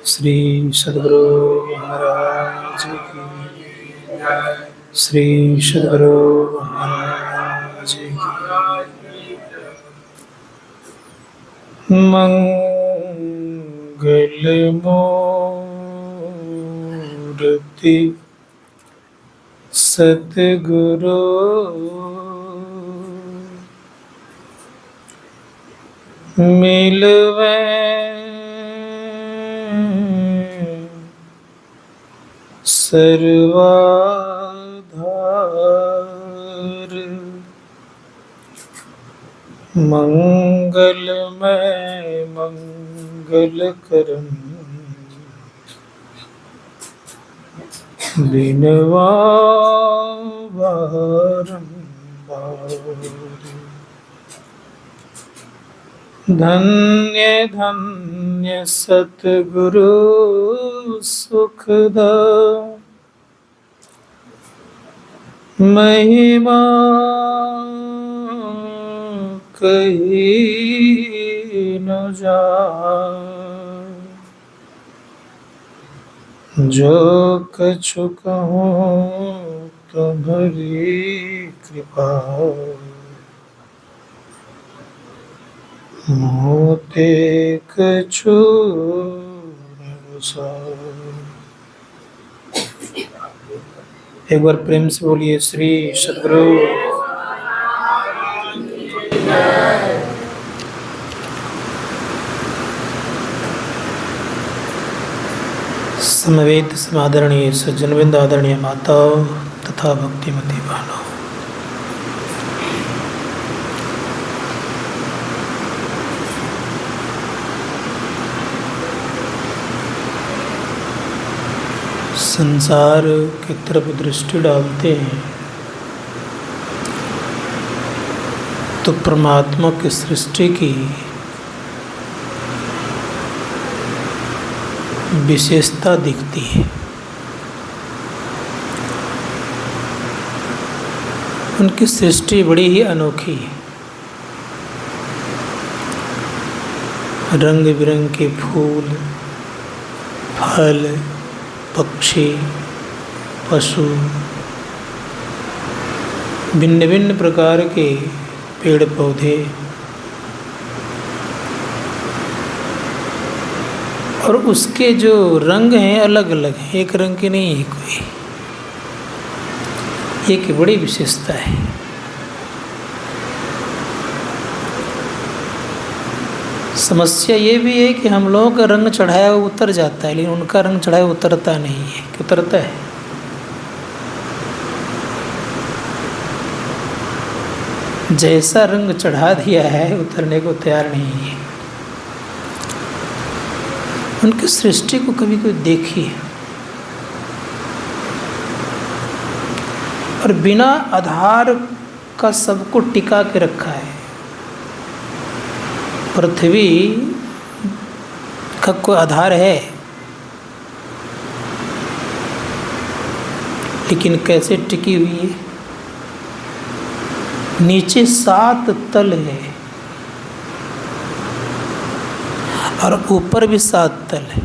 श्री सद्गुरु महाराज की। श्री सद्गुरु महाराज की। मंगल मूर्ति सद्गुरु मिलवे सर्वाधार। मंगलमय मंगल करन बिनवा बारंबार। धन्य धन्य सतगुरु सुखदा महिमा कही न जाए। जो कछु कहूँ तुम्हारी कृपा मोते कछु न बसाए। एक बार प्रेम से बोलिए श्री सद्गुरु। समवेत समादरणीय सज्जनवृंद, आदरणीय माताओं तथा भक्तिमती बहनों, संसार की तरफ दृष्टि डालते हैं तो परमात्मा की सृष्टि की विशेषता दिखती है। उनकी सृष्टि बड़ी ही अनोखी है। रंग बिरंग के फूल, फल, पक्षी, पशु, भिन्न भिन्न प्रकार के पेड़ पौधे, और उसके जो रंग हैं अलग अलग हैं, एक रंग के नहीं है कोई। एक बड़ी विशेषता है। समस्या ये भी है कि हम लोगों का रंग चढ़ाया हुआ उतर जाता है, लेकिन उनका रंग चढ़ाया हुआ उतरता नहीं है। कि उतरता है? जैसा रंग चढ़ा दिया है उतरने को तैयार नहीं है। उनकी सृष्टि को कभी कोई देखिए, और बिना आधार का सबको टिका के रखा है। पृथ्वी का कोई आधार है, लेकिन कैसे टिकी हुई है? नीचे 7 तल है और ऊपर भी 7 तल है।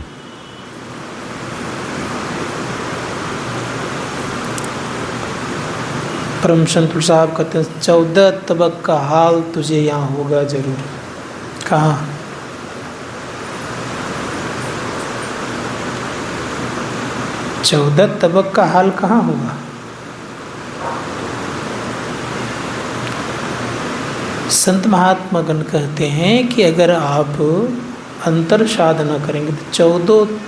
परम संत साहब कहते हैं 14 तबक का हाल तुझे यहाँ होगा जरूर। कहाँ? चौदह तबक का हाल कहाँ होगा? संत महात्मा गण कहते हैं कि अगर आप अंतर साधना करेंगे तो 14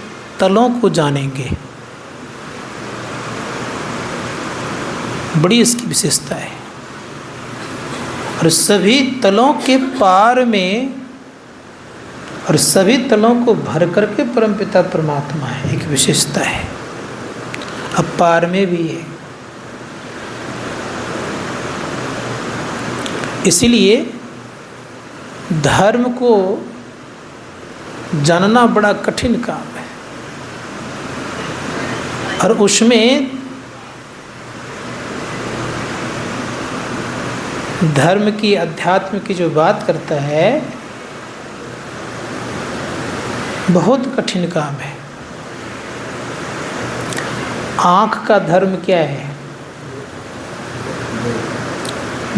तलों को जानेंगे। बड़ी इसकी विशेषता है। और सभी तलों के पार में, और सभी तलों को भर करके परमपिता परमात्मा है, एक विशेषता है। अब पार में भी है। इसीलिए धर्म को जानना बड़ा कठिन काम है, और उसमें धर्म की, अध्यात्म की जो बात करता है बहुत कठिन काम है। आँख का धर्म क्या है?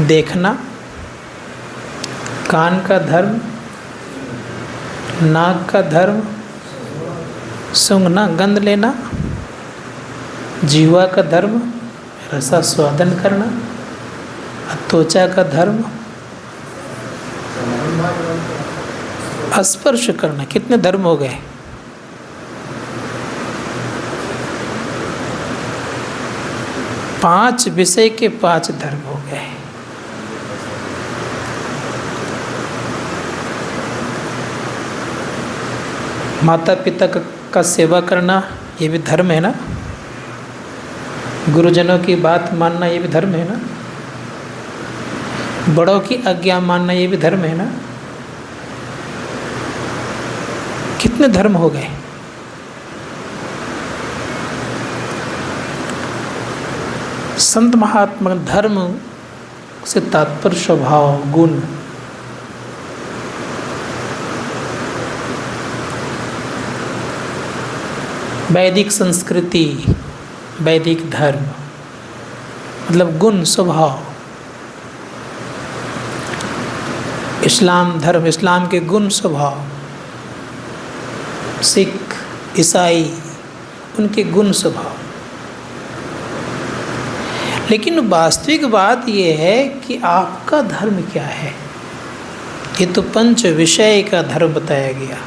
देखना। कान का धर्म, नाक का धर्म सूंघना, गंध लेना। जीवा का धर्म रसास्वादन करना। त्वचा का धर्म स्पर्श करना। कितने धर्म हो गए? पांच विषय के 5 धर्म हो गए। माता पिता का सेवा करना, ये भी धर्म है ना। गुरुजनों की बात मानना, ये भी धर्म है ना। बड़ों की आज्ञा मानना, ये भी धर्म है ना। कितने धर्म हो गए? संत महात्मा धर्म से तात्पर्य स्वभाव, गुण। वैदिक संस्कृति, वैदिक धर्म मतलब गुण, स्वभाव। इस्लाम धर्म, इस्लाम के गुण, स्वभाव। सिख, ईसाई, उनके गुण, स्वभाव। लेकिन वास्तविक बात यह है कि आपका धर्म क्या है। ये तो पंच विषय का धर्म बताया गया।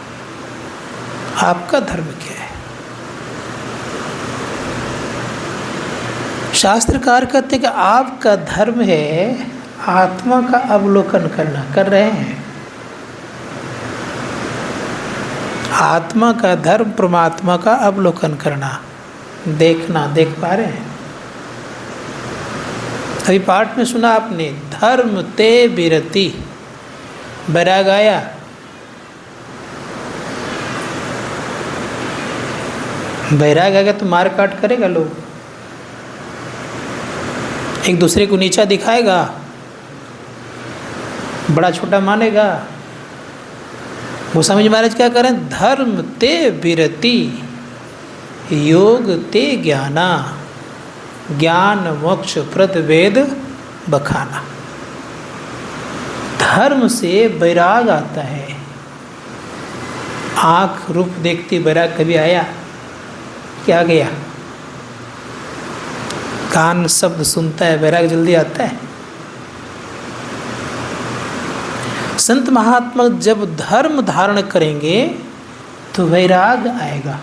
आपका धर्म क्या है? शास्त्रकार कहते हैं कि आपका धर्म है आत्मा का अवलोकन करना। कर रहे हैं? आत्मा का धर्म परमात्मा का अवलोकन करना, देखना। देख पा रहे हैं? अभी पाठ में सुना आपने, धर्म ते विरति। बैराग आया। बैराग आएगा तो मार काट करेगा लोग, एक दूसरे को नीचा दिखाएगा, बड़ा छोटा मानेगा। गोस्वामी जी महाराज क्या करें? धर्म ते विरति, योग ते ज्ञाना, ज्ञान मोक्ष प्रद वेद बखाना। धर्म से वैराग आता है। आँख रूप देखती, वैराग कभी आया? क्या गया? कान शब्द सुनता है, वैराग जल्दी आता है? संत महात्मा जब धर्म धारण करेंगे तो वैराग आएगा,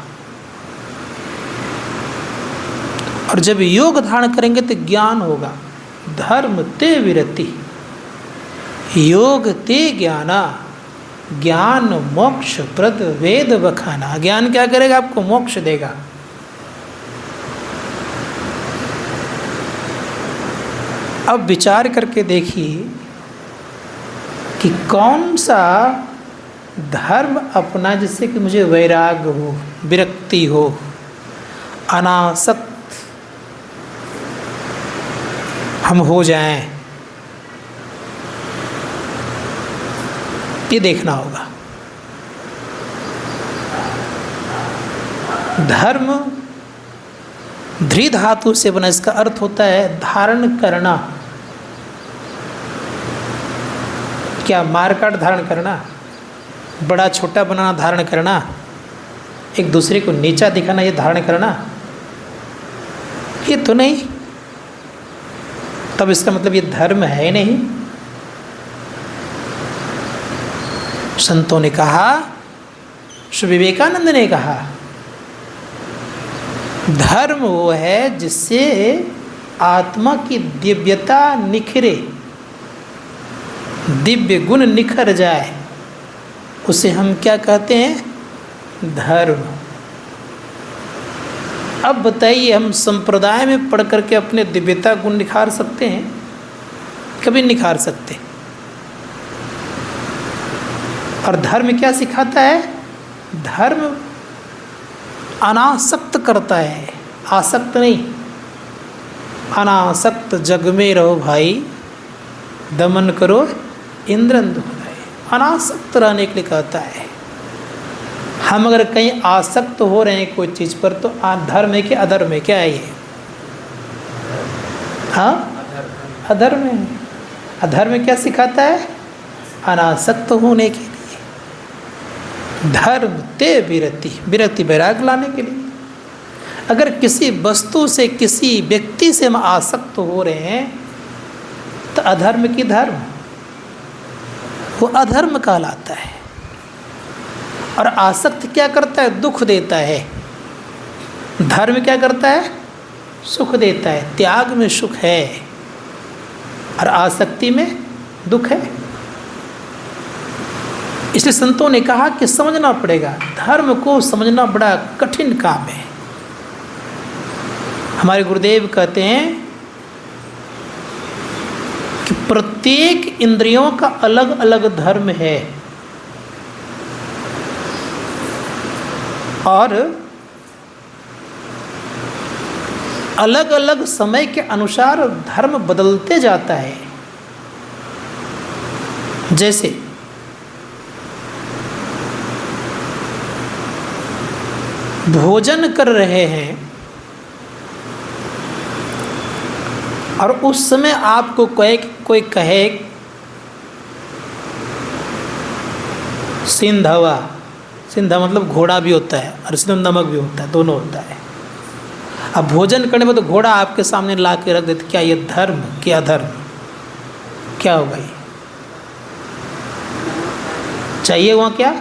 और जब योग धारण करेंगे तो ज्ञान होगा। धर्म ते विरति, योग ते ज्ञाना, ज्ञान मोक्ष प्रद वेद बखाना। ज्ञान क्या करेगा? आपको मोक्ष देगा। अब विचार करके देखिए कि कौन सा धर्म अपना जिससे कि मुझे वैराग हो, विरक्ति हो, अनासक्त हम हो जाएं। ये देखना होगा। धर्म ध्री धातु से बना, इसका अर्थ होता है धारण करना। क्या? मारकाट धारण करना, बड़ा छोटा बनाना धारण करना, एक दूसरे को नीचा दिखाना, ये धारण करना, ये तो नहीं। तब इसका मतलब ये धर्म है नहीं। संतों ने कहा, श्री विवेकानंद ने कहा, धर्म वो है जिससे आत्मा की दिव्यता निखरे, दिव्य गुण निखर जाए, उसे हम क्या कहते हैं? धर्म। अब बताइए, हम संप्रदाय में पढ़ करके अपने दिव्यता गुण निखार सकते हैं? कभी निखार सकते। और धर्म क्या सिखाता है? धर्म अनासक्त करता है, आसक्त नहीं। अनासक्त जग में रहो भाई, दमन करो इंद्रन दुखदाई। अनासक्त रहने के लिए कहता है। हम अगर कहीं आसक्त हो रहे हैं कोई चीज़ पर तो धर्म है कि अधर्म है, क्या है ये? हाँ, अधर्म है। अधर्म क्या सिखाता है? अनासक्त होने के लिए। धर्म ते विरति, विरति वैराग लाने के लिए। अगर किसी वस्तु से, किसी व्यक्ति से हम आसक्त हो रहे हैं तो अधर्म की धर्म, वो अधर्म कहलाता है। और आसक्त क्या करता है? दुख देता है। धर्म क्या करता है? सुख देता है। त्याग में सुख है और आसक्ति में दुख है। इसलिए संतों ने कहा कि समझना पड़ेगा, धर्म को समझना बड़ा कठिन काम है। हमारे गुरुदेव कहते हैं कि प्रत्येक इंद्रियों का अलग अलग धर्म है और अलग अलग समय के अनुसार धर्म बदलते जाता है। जैसे भोजन कर रहे हैं और उस समय आपको कोई कहे सिंधवा, सिंधा मतलब घोड़ा भी होता है और सिंध नमक भी होता है, दोनों होता है। अब भोजन करने में तो घोड़ा आपके सामने ला के रख देते, क्या ये धर्म क्या अधर्म? क्या होगा ये? चाहिए वहाँ क्या?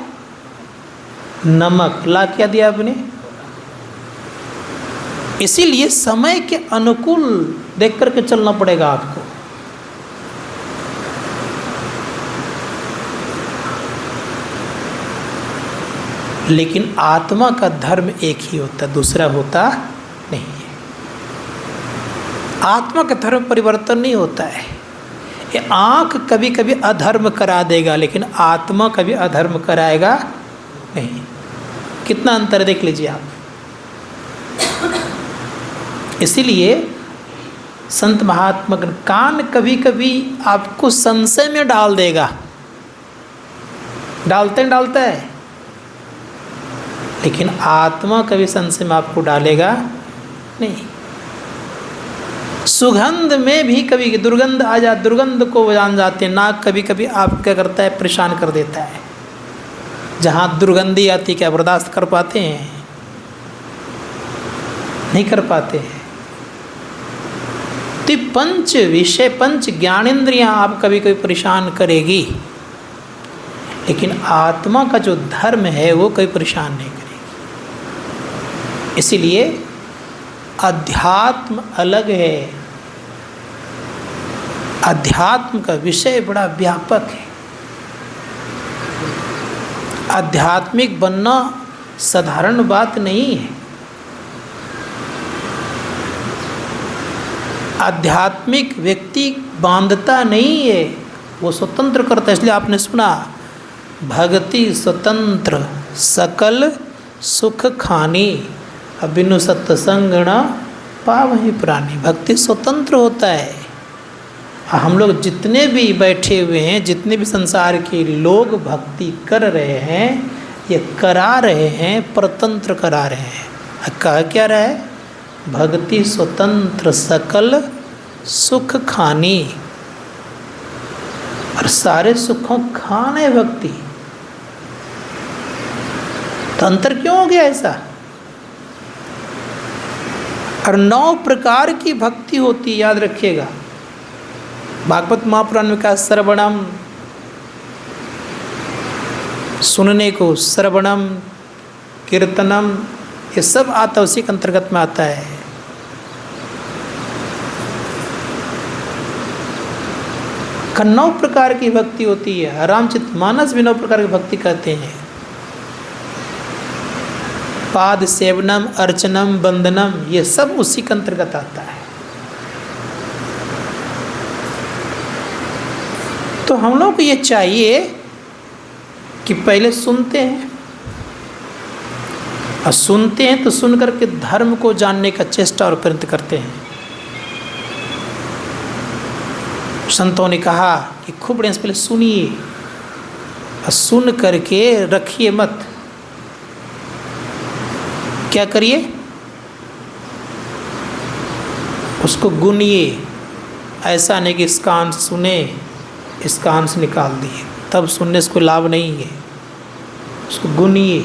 नमक ला क्या दिया आपने? इसीलिए समय के अनुकूल देख करके चलना पड़ेगा आपको। लेकिन आत्मा का धर्म एक ही होता है, दूसरा होता नहीं है। आत्मा का धर्म परिवर्तन नहीं होता है। ये आँख कभी कभी अधर्म करा देगा लेकिन आत्मा कभी अधर्म कराएगा नहीं। कितना अंतर देख लीजिए आप। इसीलिए संत महात्मा कान कभी कभी आपको संशय में डाल देगा, डालता है, लेकिन आत्मा कभी संशय में आपको डालेगा नहीं। सुगंध में भी कभी दुर्गंध आ जा, दुर्गंध को जान जाते हैं। नाक कभी कभी आप क्या करता है? परेशान कर देता है। जहाँ दुर्गंधी आती क्या बर्दाश्त कर पाते हैं? नहीं कर पाते हैं। तो पंच विषय, पंच ज्ञानेंद्रियाँ आप कभी कभी परेशान करेगी, लेकिन आत्मा का जो धर्म है वो कभी परेशान नहीं करेगी। इसीलिए अध्यात्म अलग है। अध्यात्म का विषय बड़ा व्यापक है। आध्यात्मिक बनना साधारण बात नहीं है। आध्यात्मिक व्यक्ति बांधता नहीं है, वो स्वतंत्र करता है। इसलिए आपने सुना भक्ति स्वतंत्र सकल सुख खानी अबिनु सत्संग न पावहि प्राणी। भक्ति स्वतंत्र होता है। हम लोग जितने भी बैठे हुए हैं, जितने भी संसार के लोग भक्ति कर रहे हैं, ये करा रहे हैं, परतंत्र करा रहे हैं। कह क्या रहा है? भक्ति स्वतंत्र सकल सुख खानी। और सारे सुखों खाने भक्ति। तो अंतर क्यों हो गया ऐसा? और 9 प्रकार की भक्ति होती है, याद रखिएगा। भागवत महापुराण में कहा श्रवणम, सुनने को, श्रवणम कीर्तनम, ये सब आता उसी के अंतर्गत में आता है। का 9 प्रकार की भक्ति होती है। रामचरित मानस भी 9 प्रकार की भक्ति कहते हैं। पाद सेवनम, अर्चनम, वंदनम, ये सब उसी के अंतर्गत आता है। तो हम लोग को ये चाहिए कि पहले सुनते हैं, और सुनते हैं तो सुन करके धर्म को जानने का चेष्टा और प्रयत्न करते हैं। संतों ने कहा कि खूब बढ़िया से पहले सुनिए और सुन करके रखिए मत, क्या करिए, उसको गुनिए। ऐसा नहीं कि इस कान से सुने, इस कान से निकाल दिए, तब सुनने से कोई लाभ नहीं है। उसको गुनिए,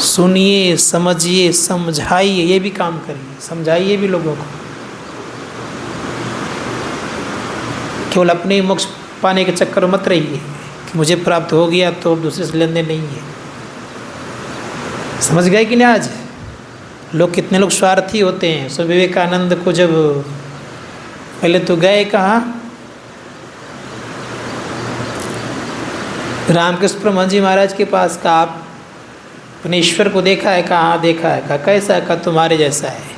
सुनिए, समझिए, समझाइए, ये भी काम करिए, समझाइए भी लोगों को। केवल अपने ही मोक्ष पाने के चक्कर में मत रहिए कि मुझे प्राप्त हो गया तो दूसरे से लेन देन नहीं है। समझ गए कि नहीं? आज लोग, कितने लोग स्वार्थी होते हैं। स्वामी विवेकानंद को जब पहले तो गए कहाँ, रामकृष्ण परमहंस जी महाराज के पास। कहा आप अपने ईश्वर को देखा है? कहा हाँ देखा है। कहा कैसा है? कहा तुम्हारे जैसा है।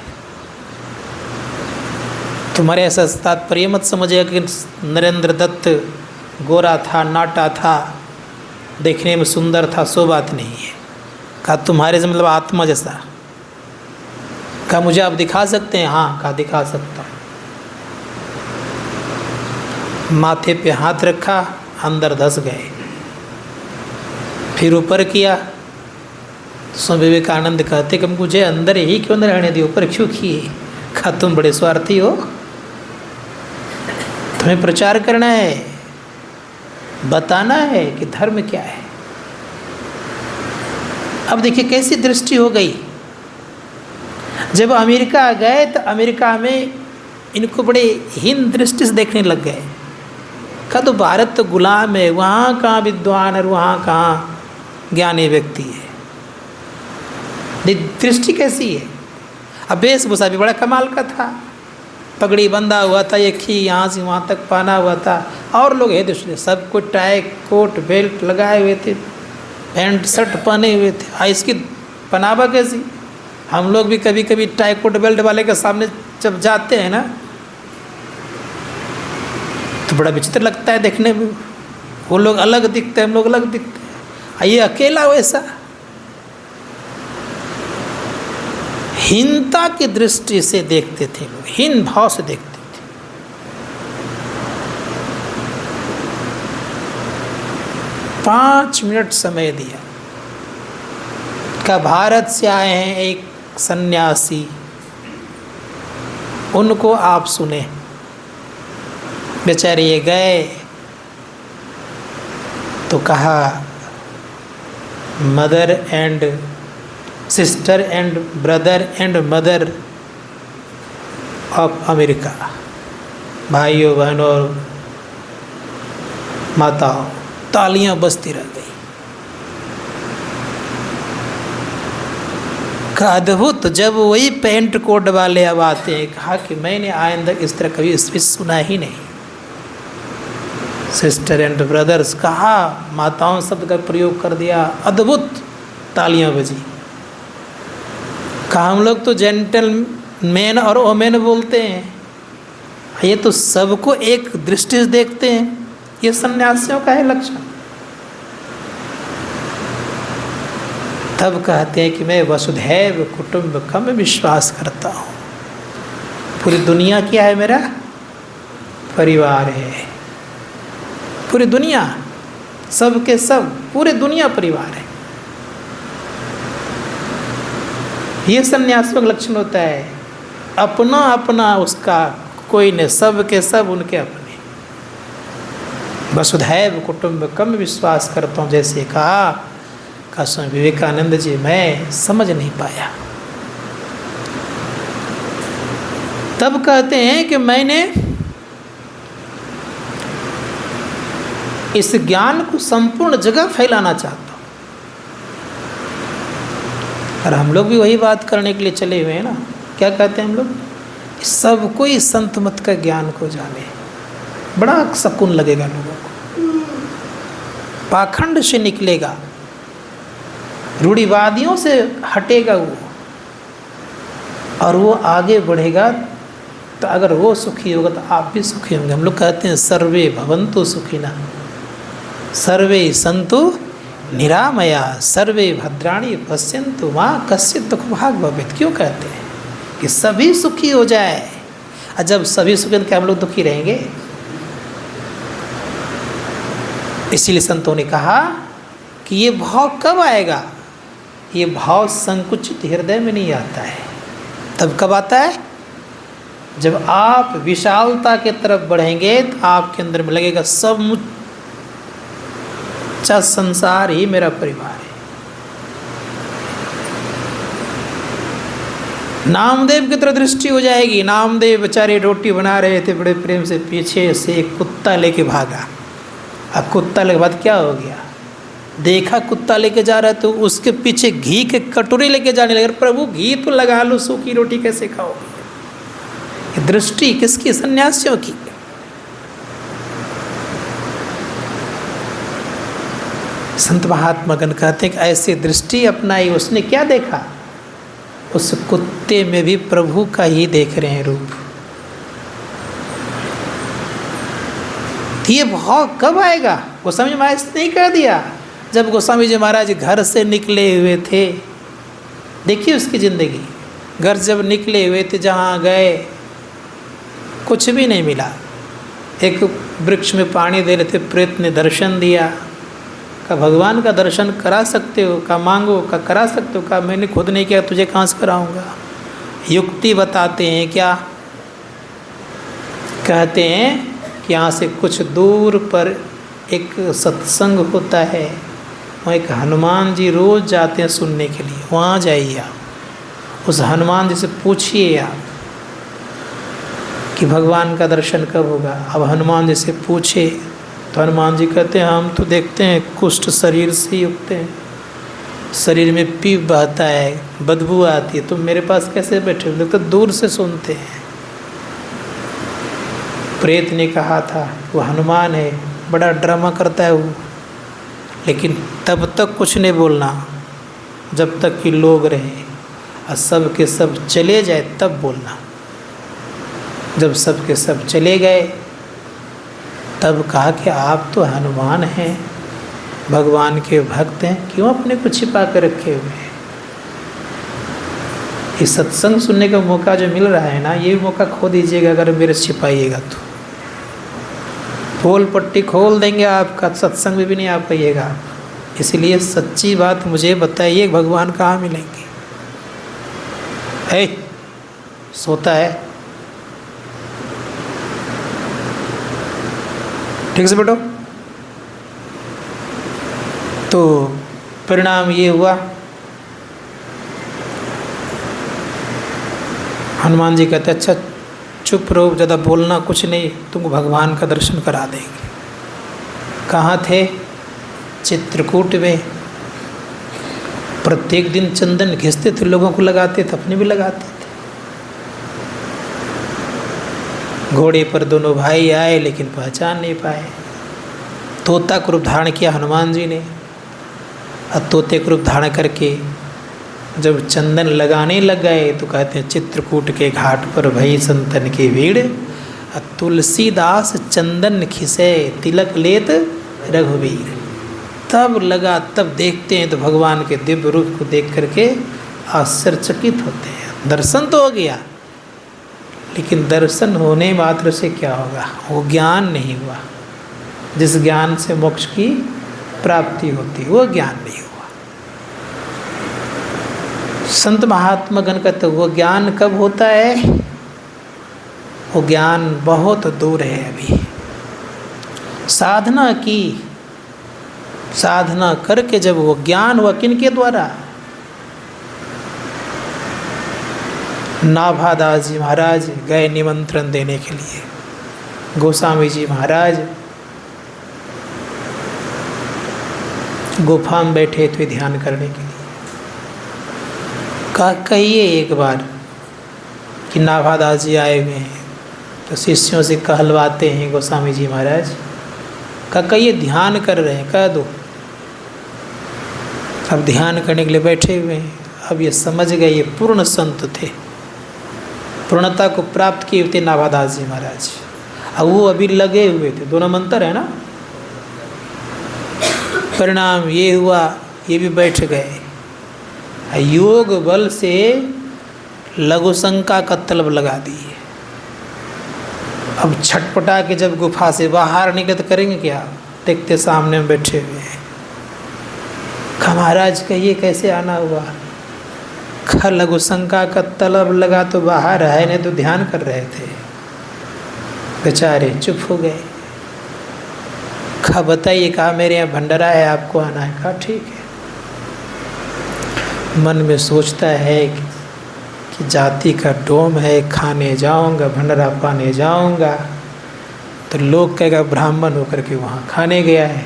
तुम्हारे ऐसा तात्पर्य मत समझिएगा कि नरेंद्र दत्त गोरा था, नाटा था, देखने में सुंदर था, सो बात नहीं है। कहा तुम्हारे से मतलब आत्मा जैसा। कहा मुझे आप दिखा सकते हैं? हाँ। कहा दिखा सकता हूँ। माथे पे हाथ रखा, अंदर धस गए। फिर ऊपर किया। स्वामी विवेकानंद कहते कि मुझे अंदर ही क्यों न रहने दिए, ऊपर क्यों किए? कहा तुम बड़े स्वार्थी हो, तुम्हें प्रचार करना है, बताना है कि धर्म क्या है। अब देखिए कैसी दृष्टि हो गई। जब अमेरिका गए तो अमेरिका में इनको बड़े हीन दृष्टि से देखने लग गए। कहा तो भारत तो गुलाम है, वहाँ कहाँ विद्वान और वहाँ कहाँ ज्ञानी व्यक्ति है। दृष्टि कैसी है। अब वेशभूषा भी बड़ा कमाल का था, पगड़ी बंधा हुआ था, एक ही यहाँ से वहाँ तक पहना हुआ था। और लोग है दूसरे, सबको टाई कोट बेल्ट लगाए हुए थे, पैंट शर्ट पहने हुए थे। इसकी पहनावा कैसी। हम लोग भी कभी कभी टाई कोट बेल्ट वाले के सामने जब जाते हैं ना तो बड़ा विचित्र लगता है देखने में। वो लोग अलग दिखते हैं, हम लोग अलग दिखते हैं। ये अकेला वैसा। हीनता की दृष्टि से देखते थे लोग, हीन भाव से देखते थे। पाँच मिनट समय दिया। का भारत से आए हैं एक सन्यासी, उनको आप सुने। बेचारे ये गए तो कहा mother and sister and brother and mother of America, भाइयों बहनों और माताओं, तालियां बजती रह गई। का अद्भुत। जब वही पैंट कोट वाले अब आते हैं, कहा कि मैंने आइंदा इस तरह कभी स्पीच सुना ही नहीं। सिस्टर एंड ब्रदर्स कहा, माताओं शब्द का प्रयोग कर दिया, अद्भुत तालियां बजी। कहा हम लोग तो जेंटलमैन और वोमेन बोलते हैं, ये तो सबको एक दृष्टि से देखते हैं। ये सन्यासियों का है लक्षण। तब कहते हैं कि मैं वसुधैव कुटुंबकम में विश्वास करता हूँ। पूरी दुनिया क्या है? मेरा परिवार है। पूरी दुनिया, सब के सब, पूरी दुनिया परिवार है। ये सन्यासियों का लक्षण होता है। अपना अपना उसका कोई नहीं, सब के सब उनके अपने। वसुधैव कुटुंबकम विश्वास करता हूँ जैसे कहा स्वामी विवेकानंद जी, मैं समझ नहीं पाया। तब कहते हैं कि मैंने इस ज्ञान को संपूर्ण जगह फैलाना चाहता हूँ। और हम लोग भी वही बात करने के लिए चले हुए हैं ना। क्या कहते हैं हम लोग? सबको इस संत मत का ज्ञान को जाने, बड़ा सुकून लगेगा लोगों को। पाखंड से निकलेगा, रूढ़िवादियों से हटेगा वो, और वो आगे बढ़ेगा। तो अगर वो सुखी होगा तो आप भी सुखी होंगे। हम लोग कहते हैं सर्वे भवन्तु सुखिनः, सर्वे सन्तु निरामया, सर्वे भद्राणि पश्यन्तु मा कश्चित् दुःखभाग् भवेत्। क्यों कहते हैं कि सभी सुखी हो जाए। और जब सभी सुखी तो क्या हम लोग दुखी रहेंगे? इसीलिए संतों ने कहा कि ये भाव कब आएगा? ये भाव संकुचित हृदय में नहीं आता है। तब कब आता है? जब आप विशालता के तरफ बढ़ेंगे तो आपके अंदर में लगेगा समूचा संसार ही मेरा परिवार है। नामदेव की तरफ दृष्टि हो जाएगी। नामदेव बेचारे रोटी बना रहे थे, बड़े प्रेम से पीछे से एक कुत्ता लेके भागा। अब कुत्ता लेके बाद क्या हो गया? देखा कुत्ता लेके जा रहा है तो उसके पीछे घी के कटोरे लेके जाने लगे। प्रभु घी तो लगा लो, सूखी रोटी कैसे खाओगे? ये दृष्टि किसकी? सन्यासियों की। संत महात्मागण कहते हैं कि ऐसी दृष्टि अपनाई। उसने क्या देखा? उस कुत्ते में भी प्रभु का ही देख रहे हैं रूप। ये भाव कब आएगा? गोस्वामी जी महाराज ने नहीं कर दिया। जब गोस्वामी जी महाराज घर से निकले हुए थे, देखिए उसकी ज़िंदगी। घर जब निकले हुए थे, जहाँ गए कुछ भी नहीं मिला। एक वृक्ष में पानी दे रहे थे, प्रेत ने दर्शन दिया। का भगवान का दर्शन करा सकते हो? का मांगो? का करा सकते हो? का मैंने खुद नहीं किया, तुझे कहाँ से कराऊंगा? युक्ति बताते हैं क्या? कहते हैं कि यहाँ से कुछ दूर पर एक सत्संग होता है, वहाँ एक हनुमान जी रोज़ जाते हैं सुनने के लिए। वहाँ जाइए आप, उस हनुमान जी से पूछिए आप कि भगवान का दर्शन कब होगा। अब हनुमान जी से पूछे तो हनुमान जी कहते हैं हम तो देखते हैं कुष्ठ शरीर से युक्त हैं, शरीर में पीप बहता है, बदबू आती है, तुम मेरे पास कैसे बैठे हो? तो दूर से सुनते हैं। प्रेत ने कहा था वो हनुमान है, बड़ा ड्रामा करता है वो, लेकिन तब तक कुछ नहीं बोलना जब तक कि लोग रहे, और सब के सब चले जाए तब बोलना। जब सब के सब चले गए तब कहा कि आप तो हनुमान हैं, भगवान के भक्त हैं, क्यों अपने को छिपा कर रखे हुए हैं? ये सत्संग सुनने का मौका जो मिल रहा है ना, ये मौका खो दीजिएगा अगर मेरे छिपाइएगा तो। पोल पट्टी खोल देंगे आपका, सत्संग में भी नहीं आ पाइएगा आप। इसलिए सच्ची बात मुझे बताइए, भगवान कहाँ मिलेंगे? है सोता है? ठीक से बेटो। तो परिणाम ये हुआ, हनुमान जी कहते अच्छा चुप रहो, ज़्यादा बोलना कुछ नहीं, तुमको भगवान का दर्शन करा देंगे। कहाँ थे? चित्रकूट में। प्रत्येक दिन चंदन घिसते थे, लोगों को लगाते थे, अपने भी लगाते थे। घोड़े पर दोनों भाई आए लेकिन पहचान नहीं पाए। तोता का रूप धारण किया हनुमान जी ने, और तोते का रूप धारण करके जब चंदन लगाने लग गए तो कहते हैं चित्रकूट के घाट पर भई संतन की भीड़, तुलसीदास चंदन खिसे तिलक लेत रघुवीर। तब लगा, तब देखते हैं तो भगवान के दिव्य रूप को देख करके आश्चर्यचकित होते हैं। दर्शन तो हो गया, लेकिन दर्शन होने मात्र से क्या होगा? वो ज्ञान नहीं हुआ। जिस ज्ञान से मोक्ष की प्राप्ति होती है वो ज्ञान नहीं हुआ। संत महात्मा गण कहते वो ज्ञान कब होता है? वो ज्ञान बहुत दूर है अभी। साधना की, साधना करके जब वो ज्ञान हुआ, किनके द्वारा? नाभादास जी महाराज गए निमंत्रण देने के लिए। गोस्वामी जी महाराज गुफा में बैठे थे ध्यान करने के लिए। कहिए एक बार कि नाभादास जी आए हुए हैं, तो शिष्यों से कहलवाते हैं गोस्वामी जी महाराज, कहिए ध्यान कर रहे हैं, कह दो। अब ध्यान करने के लिए बैठे हुए हैं। अब ये समझ गए ये पूर्ण संत थे, पूर्णता को प्राप्त किए थे नाभादास जी महाराज। अब वो अभी लगे हुए थे, दोनों मंत्र है ना। परिणाम ये हुआ, ये भी बैठ गए। योग बल से लघु शंका का तलब लगा दी। अब छटपटा के जब गुफा से बाहर निकले तो करेंगे क्या? देखते सामने में बैठे हुए हैं। महाराज कहिए कैसे आना हुआ? लघु शंका का तलब लगा तो बाहर है, नहीं तो ध्यान कर रहे थे। बेचारे चुप हो गए। बताइए, कहा मेरे यहाँ भंडारा है, आपको आना है? कहा ठीक है। मन में सोचता है कि जाति का डोम है, खाने जाऊंगा, भंडारा पाने जाऊंगा तो लोग कहेगा ब्राह्मण होकर के वहाँ खाने गया है,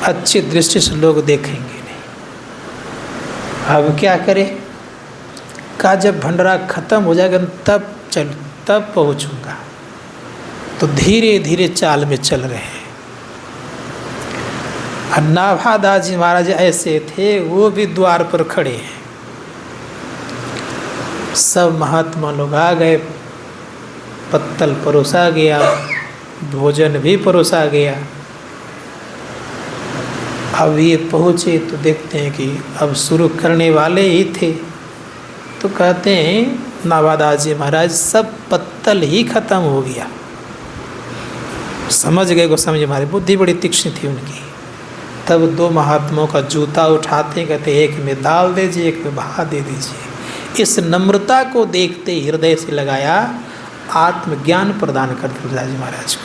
अच्छी दृष्टि से लोग देखेंगे नहीं। अब क्या करे? कहा जब भंडारा खत्म हो जाएगा तब पहुँचूंगा। तो धीरे धीरे चाल में चल रहे हैं। और नाभादास जी महाराज ऐसे थे, वो भी द्वार पर खड़े हैं। सब महात्मा लोग आ गए, पत्तल परोसा गया, भोजन भी परोसा गया। अब ये पहुँचे तो देखते हैं कि अब शुरू करने वाले ही थे। तो कहते हैं नाभादास जी महाराज सब पत्तल ही खत्म हो गया। समझ गए गोस्वामी जी महाराज, बुद्धि बड़ी तीक्ष्ण थी उनकी। तब दो महात्माओं का जूता उठाते कहते एक में डाल दीजिए, एक में बहा दे दीजिए। इस नम्रता को देखते हृदय से लगाया, आत्मज्ञान प्रदान करते तुलसीदास जी महाराज को।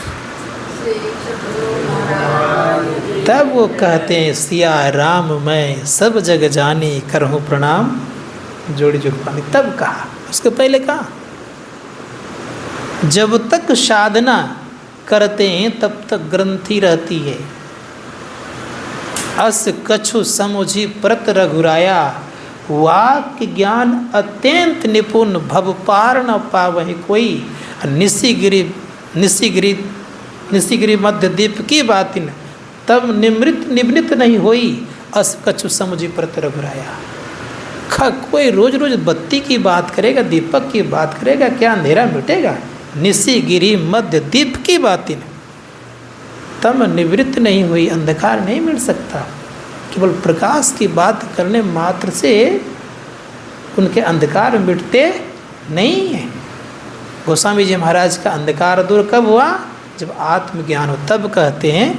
तब वो कहते हैं सिया राम मैं सब जग जानी, करहूँ प्रणाम जोड़ी जुग पानी। तब कहा, उसके पहले कहा जब तक साधना करते हैं तब तक ग्रंथि रहती है। अस कछु समुझी प्रत रघुराया, वाक्य ज्ञान अत्यंत निपुण, भव पार न पावहि कोई। निशिगिरि मध्य दीप की बातिन, तब निवृत्त नहीं होई। अस कछु समुझी प्रत रघुराया। कोई रोज रोज बत्ती की बात करेगा, दीपक की बात करेगा, क्या अंधेरा मिटेगा? निशिगिरि मध्य दीप की बातिन, तब निवृत्त नहीं हुई, अंधकार नहीं मिट सकता। केवल प्रकाश की बात करने मात्र से उनके अंधकार मिटते नहीं हैं। गोस्वामी जी महाराज का अंधकार दूर कब हुआ? जब आत्मज्ञान हो। तब कहते हैं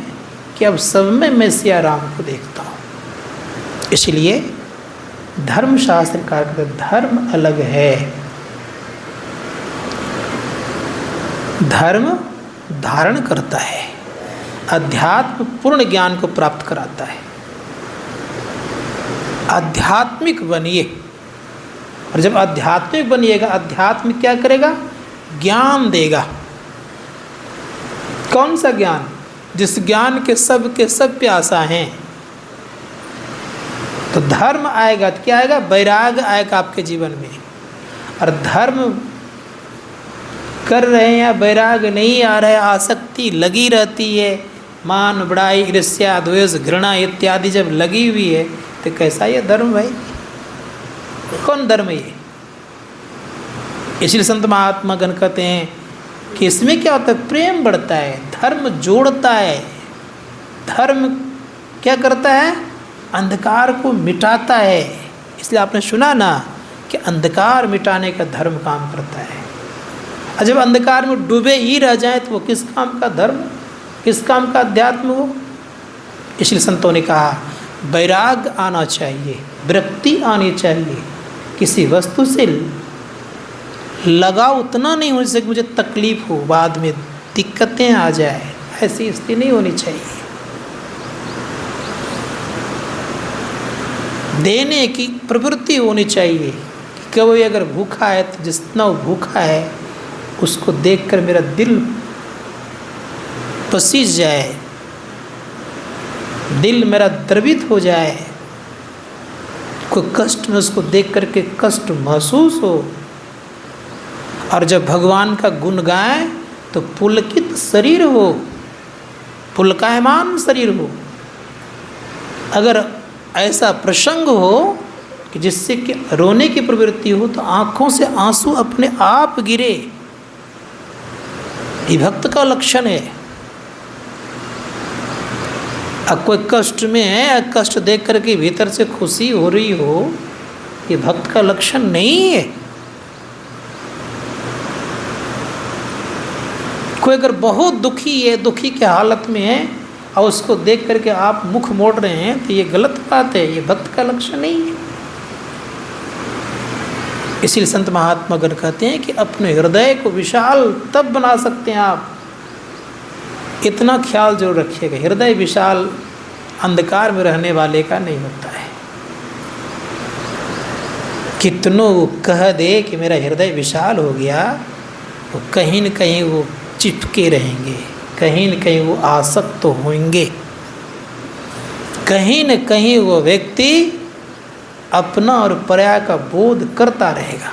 कि अब सब में मैं सिया राम को देखता हूँ। इसलिए धर्मशास्त्र का धर्म अलग है। धर्म धारण करता है, अध्यात्म पूर्ण ज्ञान को प्राप्त कराता है। आध्यात्मिक बनिए, और जब आध्यात्मिक बनिएगा, अध्यात्म क्या करेगा? ज्ञान देगा। कौन सा ज्ञान? जिस ज्ञान के सब प्यासा हैं। तो धर्म आएगा तो क्या आएगा? वैराग्य आएगा आपके जीवन में। और धर्म कर रहे हैं या वैराग्य नहीं आ रहा है, आसक्ति लगी रहती है, मान बड़ाई ईर्ष्या द्वेष घृणा इत्यादि जब लगी हुई है, तो कैसा ये धर्म भाई? कौन धर्म ये? इसलिए संत महात्मा गण कहते हैं कि इसमें क्या होता है? प्रेम बढ़ता है, धर्म जोड़ता है। धर्म क्या करता है? अंधकार को मिटाता है। इसलिए आपने सुना ना कि अंधकार मिटाने का धर्म काम करता है। और जब अंधकार में डूबे ही रह जाए तो वो किस काम का धर्म, किस काम का अध्यात्म हो? इसलिए संतों ने कहा वैराग्य आना चाहिए, विरक्ति आनी चाहिए। किसी वस्तु से लगाव उतना नहीं होने से कि मुझे तकलीफ हो, बाद में दिक्कतें आ जाए, ऐसी स्थिति नहीं होनी चाहिए। देने की प्रवृत्ति होनी चाहिए कि कोई अगर भूखा है तो जितना वो भूखा है उसको देखकर मेरा दिल पसीज जाए, दिल मेरा द्रवित हो जाए, कोई कष्ट में उसको देख करके कष्ट महसूस हो। और जब भगवान का गुण गाए तो पुलकित शरीर हो, पुलकायमान शरीर हो। अगर ऐसा प्रसंग हो कि जिससे कि रोने की प्रवृत्ति हो तो आँखों से आंसू अपने आप गिरे, ये भक्त का लक्षण है। अब कोई कष्ट में है, कष्ट देख करके भीतर से खुशी हो रही हो, ये भक्त का लक्षण नहीं है। कोई अगर बहुत दुखी है, दुखी के हालत में है और उसको देख करके आप मुख मोड़ रहे हैं तो ये गलत बात है, ये भक्त का लक्षण नहीं है। इसीलिए संत महात्मा गण कहते हैं कि अपने हृदय को विशाल तब बना सकते हैं आप, इतना ख्याल जरूर रखिएगा, हृदय विशाल अंधकार में रहने वाले का नहीं होता है। कितनों वो कह दे कि मेरा हृदय विशाल हो गया, वो कहीं न कहीं वो चिपके रहेंगे, कहीं न कहीं वो आसक्त तो होंगे, कहीं न कहीं वो व्यक्ति अपना और पर्याय का बोध करता रहेगा।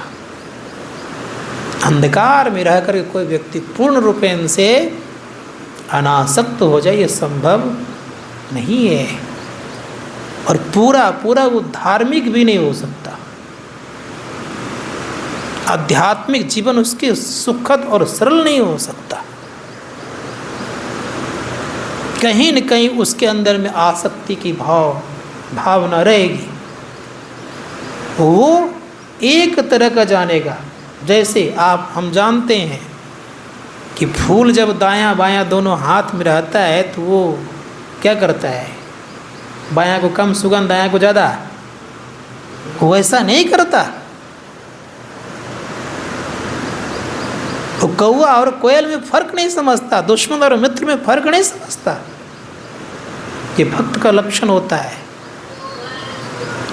अंधकार में रह कर कोई व्यक्ति पूर्ण रूपेण से अनासक्त हो जाए, ये संभव नहीं है, और पूरा पूरा वो धार्मिक भी नहीं हो सकता। आध्यात्मिक जीवन उसके सुखद और सरल नहीं हो सकता, कहीं न कहीं उसके अंदर में आसक्ति की भावना रहेगी। वो एक तरह का जानेगा, जैसे हम जानते हैं कि फूल जब दायां बायां दोनों हाथ में रहता है तो वो क्या करता है, बायां को कम सुगंध दायां को ज़्यादा, वो ऐसा नहीं करता। वो कौआ और कोयल में फर्क नहीं समझता, दुश्मन और मित्र में फर्क नहीं समझता। ये भक्त का लक्षण होता है।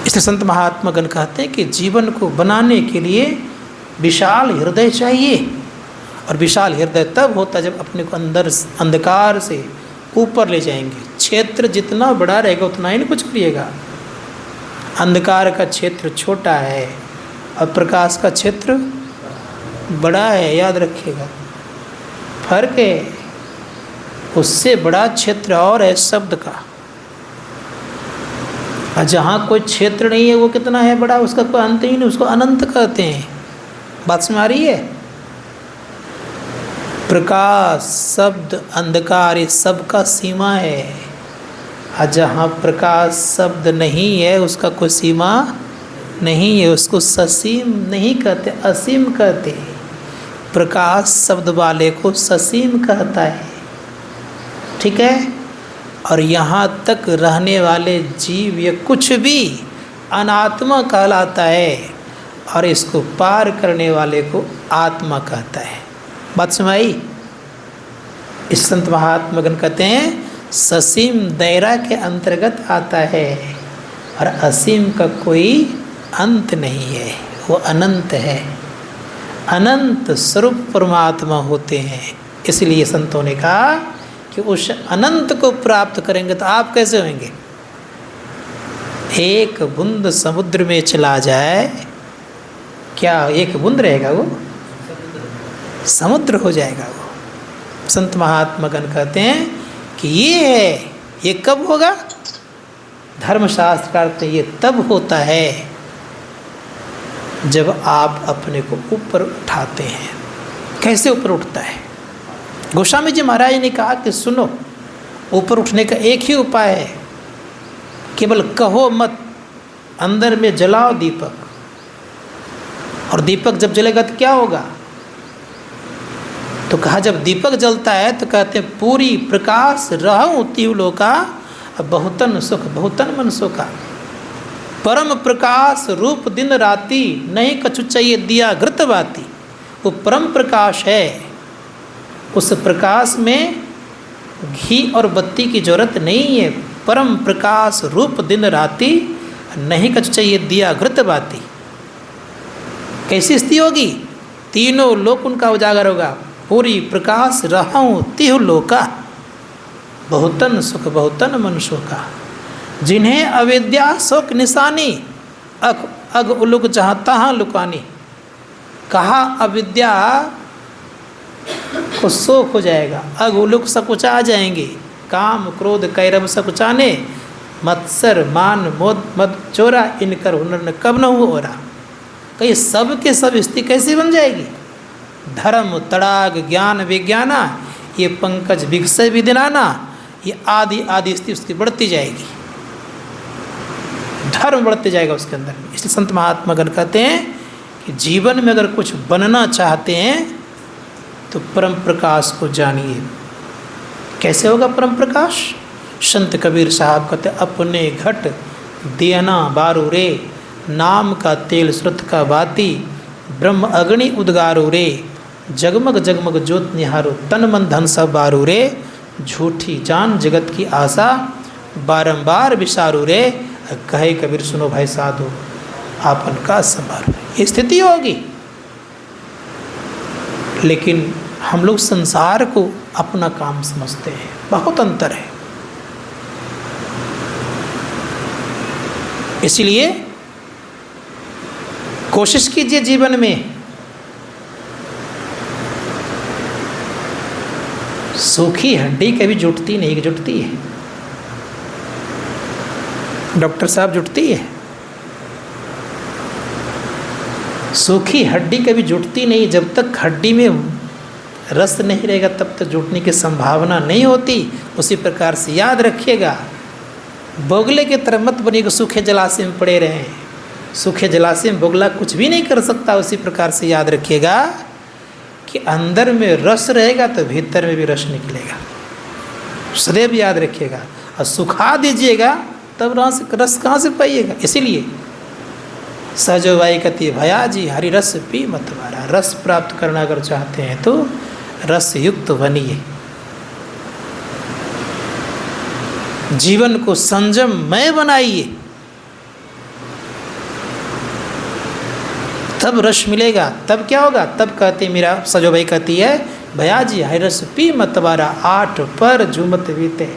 इसलिए संत महात्मा गण कहते हैं कि जीवन को बनाने के लिए विशाल हृदय चाहिए, और विशाल हृदय तब होता है जब अपने को अंदर अंधकार से ऊपर ले जाएंगे। क्षेत्र जितना बड़ा रहेगा उतना ही नहीं कुछ करिएगा। अंधकार का क्षेत्र छोटा है और प्रकाश का क्षेत्र बड़ा है, याद रखिएगा, फर्क है। उससे बड़ा क्षेत्र और है शब्द का, और जहाँ कोई क्षेत्र नहीं है वो कितना है बड़ा, उसका कोई अंत ही नहीं, उसको अनंत कहते हैं। बात समझ आ रही है? प्रकाश, शब्द, अंधकार, ये सब का सीमा है, और जहाँ प्रकाश शब्द नहीं है उसका कोई सीमा नहीं है, उसको ससीम नहीं कहते, असीम कहते हैं। प्रकाश शब्द वाले को ससीम कहता है, ठीक है। और यहाँ तक रहने वाले जीव या कुछ भी अनात्मा कहलाता है, और इसको पार करने वाले को आत्मा कहता है। बात सुनाई? इस संत महात्मा गण कहते हैं ससीम दायरा के अंतर्गत आता है, और असीम का कोई अंत नहीं है, वो अनंत है, अनंत स्वरूप परमात्मा होते हैं। इसलिए संतों ने कहा कि उस अनंत को प्राप्त करेंगे तो आप कैसे होंगे? एक बूंद समुद्र में चला जाए, क्या एक बूंद रहेगा? वो समुद्र हो जाएगा। वो संत महात्मा गण कहते हैं कि ये है, ये कब होगा? धर्मशास्त्र का अर्थ ये तब होता है जब आप अपने को ऊपर उठाते हैं। कैसे ऊपर उठता है? गोस्वामी जी महाराज ने कहा कि सुनो, ऊपर उठने का एक ही उपाय है, केवल कहो मत, अंदर में जलाओ दीपक, और दीपक जब जलेगा तो क्या होगा? तो कहा जब दीपक जलता है तो कहते हैं पूरी प्रकाश रहूं तिहुलोका, बहुतन सुख बहुतन मन सुखा। परम प्रकाश रूप दिन राति, नहीं कछु चाहिए दिया घृत बाती। वो परम प्रकाश है, उस प्रकाश में घी और बत्ती की जरूरत नहीं है। परम प्रकाश रूप दिन राति, नहीं कछु चाहिए दिया घृत बाती। कैसी स्थिति होगी? तीनों लोक उनका उजागर होगा। पूरी प्रकाश रहूं तिहु लोका, बहुतन सुख बहुतन मन शोका। जिन्हें अविद्या शोक निशानी, अग उलुक जहाँ तहाँ लुकानी। कहा अविद्या को शोक हो जाएगा, अग उलुक सकुचा जाएंगे, काम क्रोध कैरव सकुचाने, मत्सर मान मोद मद चोरा, इनकर हुनर न कब न हो रहा। कहीं सब के सब स्थिति कैसी बन जाएगी? धर्म तड़ाग ज्ञान विज्ञाना, ये पंकज विकसय विदिनाना, ये आदि आदि स्थिति उसकी बढ़ती जाएगी, धर्म बढ़ते जाएगा उसके अंदर में। इसलिए संत महात्मा गण कहते हैं कि जीवन में अगर कुछ बनना चाहते हैं तो परम प्रकाश को जानिए। कैसे होगा परम प्रकाश? संत कबीर साहब कहते अपने घट दियना बारू रे, नाम का तेल श्रुत का बाती, ब्रह्म अग्नि उद्गारो रे, जगमग जगमग ज्योत निहारो, तन मन धन सब बारू रे, झूठी जान जगत की आशा, बारंबार विसारू रे, कहे कबीर सुनो भाई साधु आपन का संभारो। ये स्थिति होगी। लेकिन हम लोग संसार को अपना काम समझते हैं, बहुत अंतर है। इसलिए कोशिश कीजिए जीवन में सूखी हड्डी कभी जुटती नहीं, जुटती है डॉक्टर साहब, जुटती है। सूखी हड्डी कभी जुटती नहीं, जब तक हड्डी में रस नहीं रहेगा तब तक जुटने की संभावना नहीं होती। उसी प्रकार से याद रखिएगा, बोगले की तरह मत बनिएगा सूखे जलाशय में पड़े रहें। सूखे जलाशय में बोगला कुछ भी नहीं कर सकता। उसी प्रकार से याद रखिएगा कि अंदर में रस रहेगा तो भीतर में भी रस निकलेगा, सदैव याद रखिएगा। और सुखा दीजिएगा तब रस कहाँ से पाइएगा। इसीलिए सहजो वाई कति भया जी हरि रस पी मत वारा। रस प्राप्त करना अगर चाहते हैं तो रस युक्त बनिए, जीवन को संयममय बनाइए, तब रस मिलेगा। तब क्या होगा, तब कहते मेरा सजो भाई कहती है भया जी हरि रस पी मत वारा, 8 पर झूमत बीते,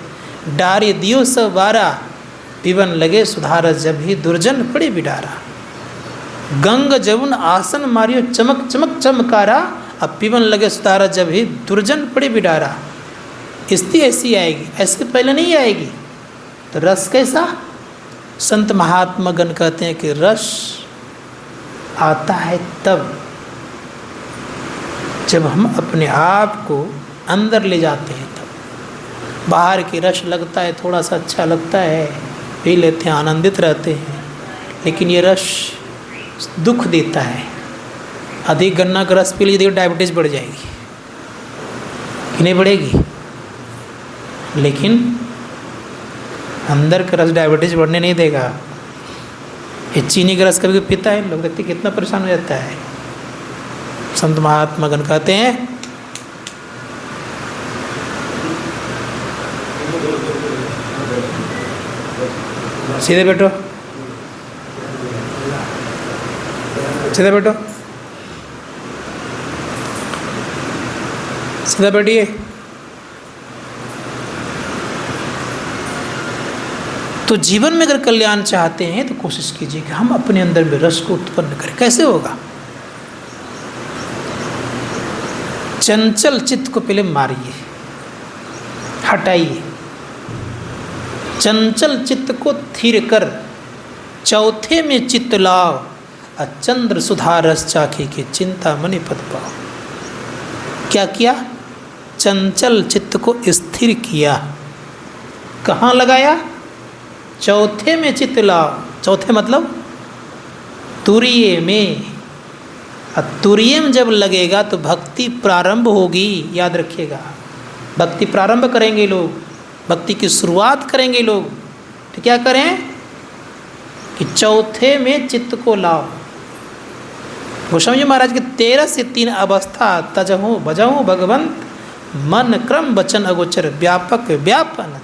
डारी दियो सब वारा, पीवन लगे सुधार जब ही दुर्जन पड़े बिडारा। गंग जमुन आसन मारियो चमक चमक चमकारा, अब पीवन लगे सुधारा जब ही दुर्जन पड़े बिडारा। स्थिति ऐसी आएगी, ऐसे पहले नहीं आएगी। तो रस कैसा, संत महात्मा गण कहते हैं कि रस आता है तब जब हम अपने आप को अंदर ले जाते हैं। तब बाहर की रस लगता है, थोड़ा सा अच्छा लगता है, पी लेते हैं, आनंदित रहते हैं, लेकिन ये रस दुख देता है। अधिक गन्ना का रस पी लीजिए, डायबिटीज़ बढ़ जाएगी कि नहीं बढ़ेगी। लेकिन अंदर का रस डायबिटीज़ बढ़ने नहीं देगा। ये चीनी का रस कभी पीता है, लोग देखते कितना परेशान हो जाता है। संत महात्मा गण कहते हैं सीधे बैठो, सीधे बैठो, सीधा बैठिए। तो जीवन में अगर कल्याण चाहते हैं तो कोशिश कीजिए कि हम अपने अंदर में रस को उत्पन्न करें। कैसे होगा, चंचल चित्त को पहले मारिए, हटाइए। चंचल चित्त को थिर कर चौथे में चित्त लाओ, चंद्र सुधा रस चाखी के चिंता मणि पद पाओ। क्या किया, चंचल चित्त को स्थिर किया। कहाँ लगाया, चौथे में चित्त लाओ। चौथे मतलब तुरीय में। तुरीय में जब लगेगा तो भक्ति प्रारंभ होगी। याद रखिएगा, भक्ति प्रारंभ करेंगे लोग, भक्ति की शुरुआत करेंगे लोग। तो क्या करें कि चौथे में चित्त को लाओ। गोस्वामी जी महाराज की 13 से 3 अवस्था, तजहु भजहु भगवंत, मन क्रम वचन अगोचर व्यापक व्यापन।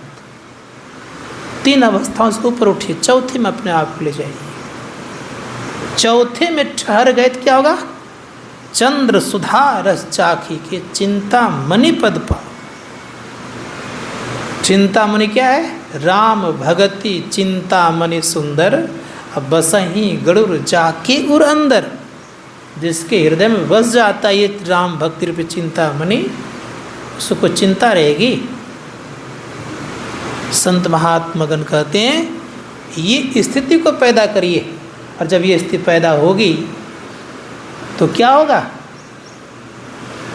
3 अवस्थाओं से ऊपर उठिए, चौथे में अपने आप को ले जाइए। चौथे में ठहर गए तो क्या होगा, चंद्र सुधा रस चाखी के चिंता मणि पद पाओ। चिंता मणि क्या है, राम भगति चिंता मणि सुंदर, अब बसही गरुड़ जाके उर अंदर। जिसके हृदय में बस जाता है ये राम भक्ति रूपी चिंता मणि, उसको चिंता रहेगी। संत महात्मा गण कहते हैं ये स्थिति को पैदा करिए, और जब ये स्थिति पैदा होगी तो क्या होगा।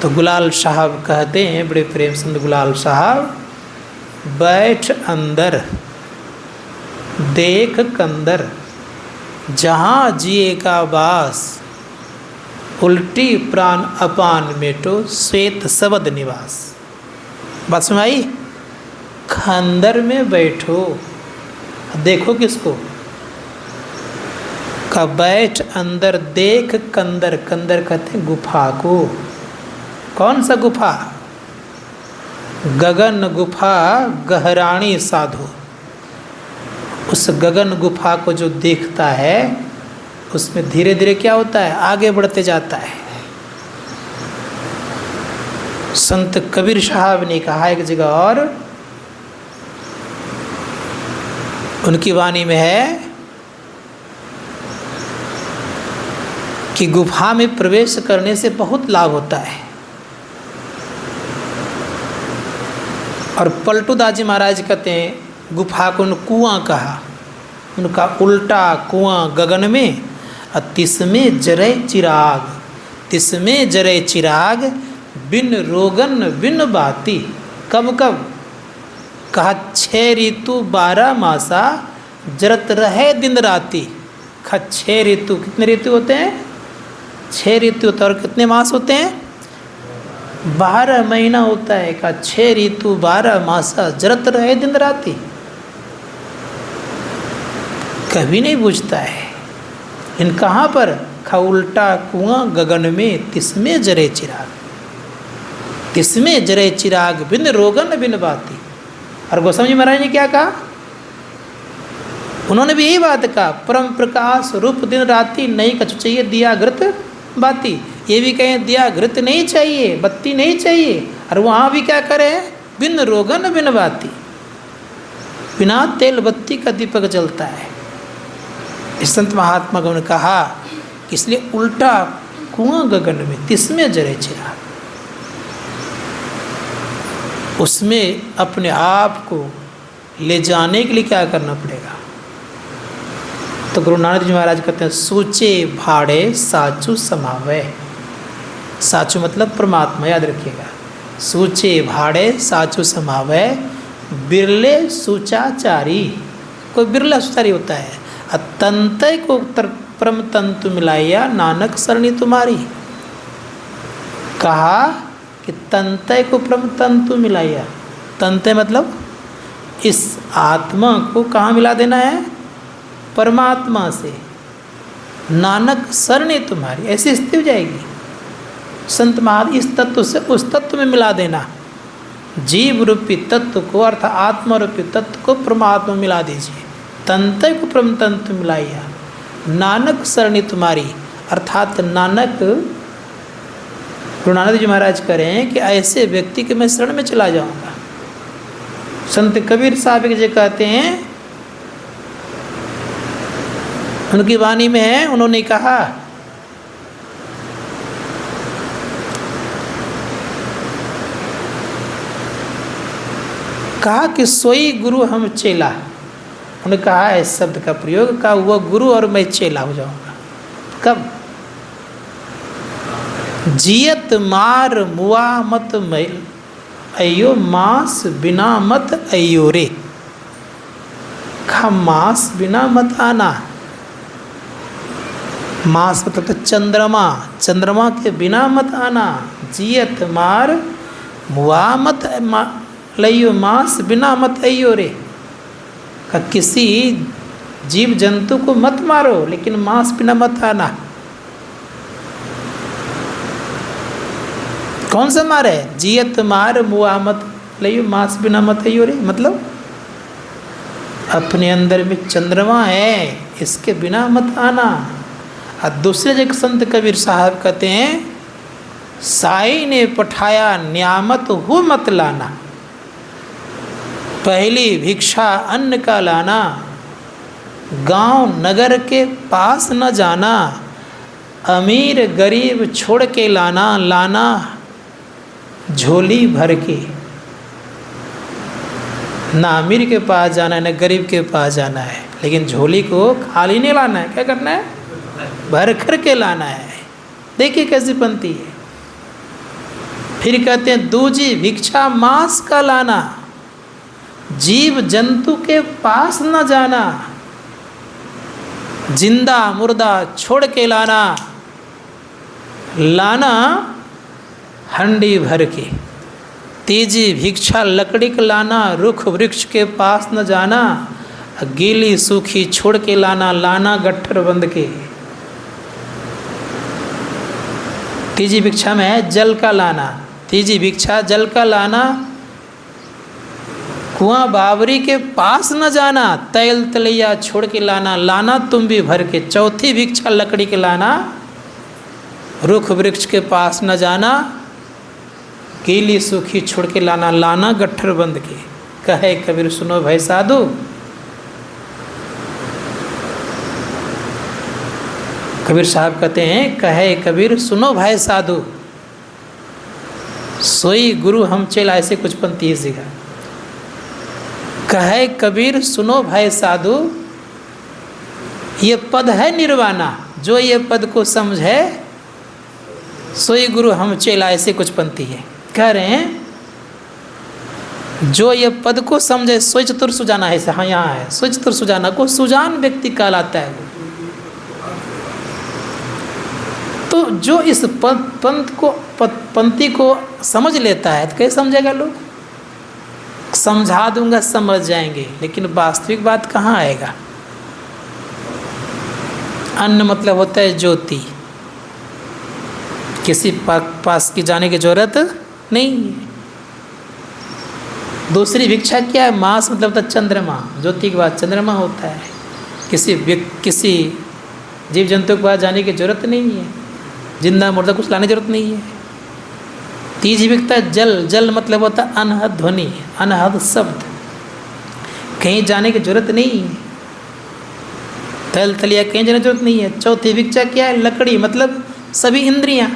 तो गुलाल साहब कहते हैं, बड़े प्रेम संत गुलाल साहब, बैठ अंदर देख कंदर, जहाँ जिए का वास, उल्टी प्राण अपान मेटो, श्वेत सबद निवास। बात सुनाई, खंदर में बैठो। देखो किसको? का बैठ अंदर देख कंदर। कंदर कहते हैं गुफा को। कौन सा गुफा? गगन गुफा गहराणी साधो। उस गगन गुफा को जो देखता है उसमें धीरे धीरे क्या होता है? आगे बढ़ते जाता है। संत कबीर साहब ने कहा एक जगह और, उनकी वाणी में है कि गुफा में प्रवेश करने से बहुत लाभ होता है। और पलटू दास जी महाराज कहते हैं गुफा को कुआं कहा। उनका उल्टा कुआं गगन में, और तिसमें जरे चिराग। तिसमें जरे चिराग बिन रोगन बिन बाती। कब कब? कहा 6 ऋतु 12 मासा जरत रहे दिन राती। कहा 6 ऋतु। कितने ऋतु होते हैं? 6 ऋतु होता है। और कितने मास होते हैं? 12 महीना होता है। का 6 ऋतु 12 मासा जरत रहे दिन राती। कभी नहीं बुझता है। इन कहाँ पर? खा उल्टा कुआं गगन में तिसमें जरे चिराग। तिसमें जरे चिराग बिन रोगन बिन बाती। और गोस्वामी जी महाराज ने क्या कहा? उन्होंने भी यही बात कहा, परम प्रकाश रूप दिन राती नहीं कछु चाहिए दिया घृत बाती। ये भी कहें दिया घृत नहीं चाहिए, बत्ती नहीं चाहिए। और वहाँ भी क्या करें? बिन रोगन बिन बाती। बिना तेल बत्ती का दीपक जलता है। इस संत महात्मा को ने कहा कि इसलिए उल्टा कुआं गगन में तिसमें जरे चिराग। उसमें अपने आप को ले जाने के लिए क्या करना पड़ेगा? तो गुरु नानक जी महाराज कहते हैं सोचे भाड़े साचू समावे। साचू मतलब परमात्मा, याद रखिएगा। सोचे भाड़े साचू समावे बिरले सुचाचारी। कोई बिरला सुचारी होता है। तंतय को परम तंतु मिलाइया नानक सरणी तुम्हारी। कहा कि तंतय को परम तंतु मिलाइया। तंतय मतलब इस आत्मा को कहाँ मिला देना है? परमात्मा से। नानक सरणी तुम्हारी, ऐसी स्थिति हो जाएगी। संत महात्मा इस तत्व से उस तत्व में मिला देना। जीव रूपी तत्व को अर्थात आत्मा रूपी तत्व को परमात्मा में मिला दीजिए। तंतय को परम तंतु मिलाइया नानक सरणी तुम्हारी। अर्थात नानक, गुरु नानक जी महाराज कह रहे हैं कि ऐसे व्यक्ति के मैं शरण में चला जाऊंगा। संत कबीर साहब जी कहते हैं, उनकी वाणी में है, उन्होंने कहा कि सोई गुरु हम चेला। उन्होंने कहा है इस शब्द का प्रयोग, का वो गुरु और मैं चेला हो जाऊंगा। कब? जियत मार मुआ मत मैल अयो मांस बिना मत अयो रे। खा मांस बिना मत आना। मांस मतलब तो चंद्रमा, चंद्रमा के बिना मत आना। जियत मार मुआ मत लइयो मांस बिना मत अयो रे। का किसी जीव जंतु को मत मारो लेकिन मांस बिना मत आना। कौन सा मार है? जियत मार मुआ मत लइयो मांस बिना मत अयो रे। मतलब अपने अंदर में चंद्रमा है, इसके बिना मत आना। और दूसरे जगह संत कबीर साहब कहते हैं, साई ने पठाया न्यामत हो मत लाना। पहली भिक्षा अन्न का लाना, गांव नगर के पास न जाना। अमीर गरीब छोड़ के लाना, लाना झोली भर के। ना अमीर के पास जाना है, ना गरीब के पास जाना है, लेकिन झोली को खाली नहीं लाना है। क्या करना है? भर कर के लाना है। देखिए कैसी पंक्ति है। फिर कहते हैं दूजी भिक्षा मांस का लाना, जीव जंतु के पास न जाना। जिंदा मुर्दा छोड़ के लाना, लाना हंडी भर के। तीजी भिक्षा लकड़ी के लाना, रुख वृक्ष के पास न जाना, गीली सूखी छोड़ के लाना, लाना गट्ठर बंद के। तीजी भिक्षा में है जल का लाना, तीजी भिक्षा जल का लाना, कुआं बावरी के पास न जाना, तैल तलैया छोड़ के लाना, लाना तुम भी भर के। चौथी भिक्षा लकड़ी के लाना, रुख वृक्ष के पास न जाना, गीली सूखी छोड़ के लाना, लाना गट्ठर बंद के। कहे कबीर सुनो भाई साधु, कबीर साहब कहते हैं, कहे कबीर सुनो भाई साधु, सोई गुरु हम चेला, ऐसे कुछ पंक्ति इस जगह। कहे कबीर सुनो भाई साधु, ये पद है निर्वाणा, जो ये पद को समझे सोई गुरु हम चेला, ऐसे कुछ पंक्ति है। कह रहे हैं जो ये पद को समझे, सोई चतुर सुजाना है, हाँ यहाँ है, सोई चतुर सुजाना को सुजान व्यक्ति कहलाता है। तो जो इस पंक्ति को समझ लेता है तो कैसे समझेगा लोग? समझा दूंगा समझ जाएंगे, लेकिन वास्तविक बात कहाँ आएगा? अन्न मतलब होता है ज्योति, किसी पास की जाने की जरूरत नहीं है। दूसरी भिक्षा क्या है? मास मतलब होता है चंद्रमा, ज्योति के बाद चंद्रमा होता है। किसी जीव जंतु के पास जाने की जरूरत नहीं है, जिंदा मुर्दा कुछ लाने की जरूरत नहीं है। तीसरी भिक्षा जल, जल मतलब होता है अनहद ध्वनि, अनहद शब्द, कहीं जाने की जरूरत नहीं है। तैल तलिया कहीं जाने की जरूरत नहीं है। चौथी भिक्षा क्या है? लकड़ी मतलब सभी इंद्रियां,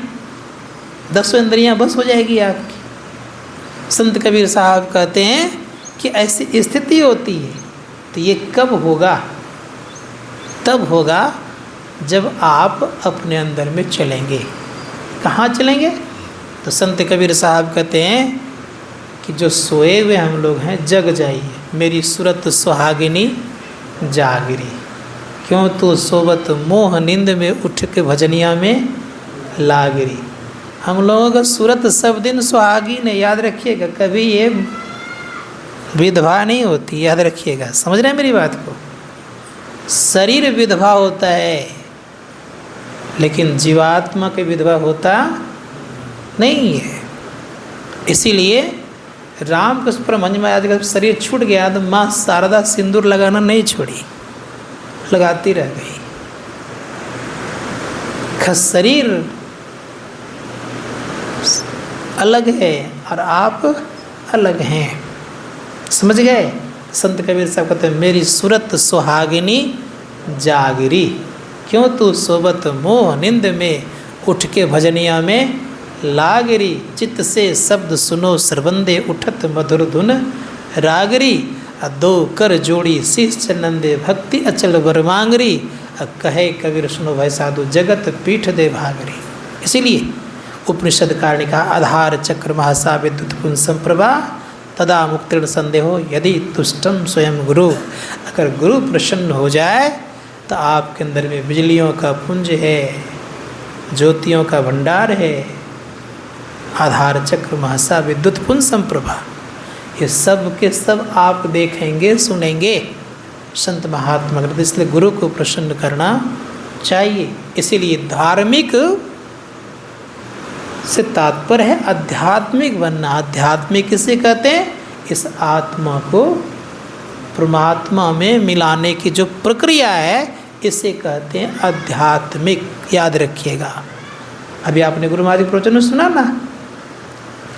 10 इंद्रियां बस हो जाएगी आपकी। संत कबीर साहब कहते हैं कि ऐसी स्थिति होती है, तो ये कब होगा? तब होगा जब आप अपने अंदर में चलेंगे। कहाँ चलेंगे? तो संत कबीर साहब कहते हैं कि जो सोए हुए हम लोग हैं, जग जाइए, मेरी सूरत सुहागिनी जागरी, क्यों तू सोबत मोह नींद में उठ के भजनिया में लागरी। हम लोगों का सूरत सब दिन सुहागिन है, याद रखिएगा, कभी ये विधवा नहीं होती, याद रखिएगा। समझ रहे हैं मेरी बात को? शरीर विधवा होता है, लेकिन जीवात्मा के विधवा होता नहीं है। इसीलिए रामकृष्ण परमहंस महाराज का शरीर छूट गया तो माँ शारदा सिंदूर लगाना नहीं छोड़ी, लगाती रह गई। शरीर अलग है और आप अलग हैं, समझ गए? संत कबीर साहब कहते हैं मेरी सूरत सुहागिनी जागरी, क्यों तू सोबत मोह निंद में उठ के भजनिया में लागरी। चित्त से शब्द सुनो सरबंदे उठत मधुर धुन रागरी। दो कर जोड़ी शीश चनंदे भक्ति अचल बरमांगरी। कहे कबीर सुनो भाई साधु, जगत पीठ दे भागरी। इसीलिए उपनिषद कारणी का आधार चक्र महासा विद्युत पुंज संप्रभा तदा मुक्तिर्ण संदेहो यदि तुष्टम स्वयं गुरु। अगर गुरु प्रसन्न हो जाए तो आपके अंदर में बिजलियों का पुंज है, ज्योतियों का भंडार है। आधार चक्र महसा विद्युत पुंज संप्रभा, ये सब के सब आप देखेंगे सुनेंगे संत महात्मा। इसलिए गुरु को प्रसन्न करना चाहिए। इसीलिए धार्मिक से तात्पर्य है आध्यात्मिक बनना। आध्यात्मिक किसे कहते हैं? इस आत्मा को परमात्मा में मिलाने की जो प्रक्रिया है, इसे कहते हैं आध्यात्मिक। याद रखिएगा, अभी आपने गुरु महाराज के प्रवचन में सुना ना